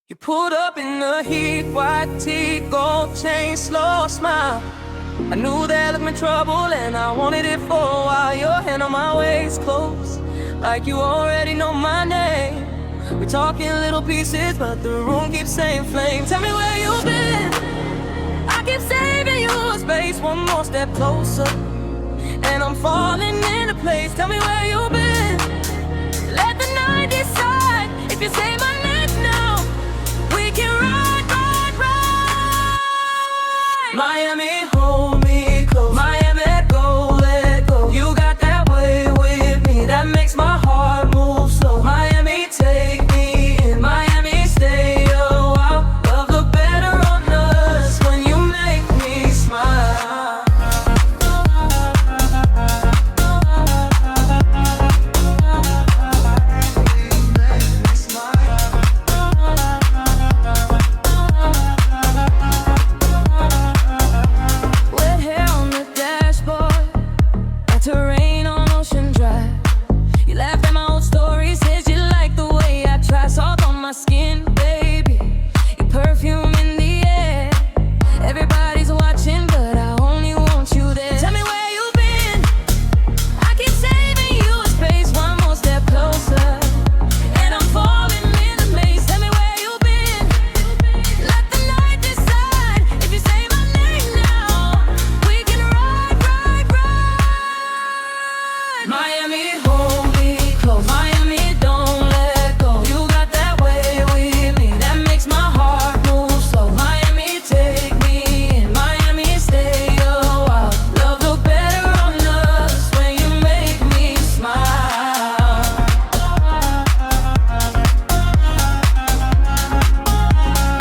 You pulled up in the heat, white tee, gold chain, slow smile. I knew that looked me trouble and I wanted it for a while. Your hand on my waist, close, like you already know my name. We're talking little pieces, but the room keeps saying flame. Tell me where you've been. I keep saving you a space, one more step closer, and I'm falling into place. Tell me where you've been. Let the night decide. If you say my name now, we can ride, ride, ride. Miami, hold me close. Miami, go, let go. You got that way with me that makes my heart move slow. Miami, take me in. Miami, stay a while. Love look better on us when you make me smile. Wet hair on the dashboard, like terrain on Ocean Drive. You laughed at my old stories, said you like the way I try. Salt on my skin, baby, your perfume in the air. Everybody's watching, but I only want you there. Tell me where you've been. I keep saving you a space, one more step closer, and I'm falling in a maze. Tell me where you've been. Let the night decide. If you say my name now, we can ride, ride, ride. Miami, hold me close. Miami, don't let go. You got that way with me that makes my heart move slow. Miami, take me in. Miami, stay a while. Love look better on us when you make me smile.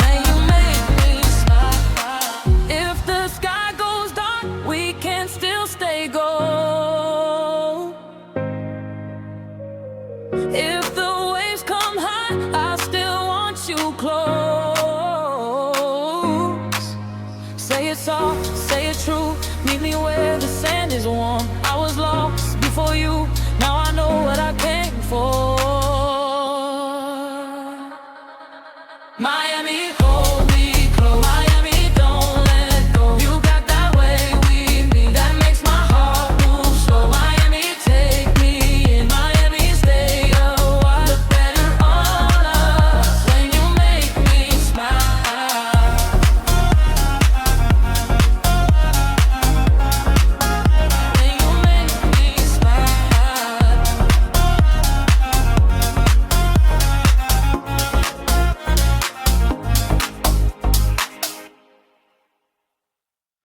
When you make me smile. If the sky goes dark, we can still stay gold. If the waves come high, I still want you close. Say it soft, say it true. Meet me where the sand is warm. I was lost before you, now I know what I came for. Miami.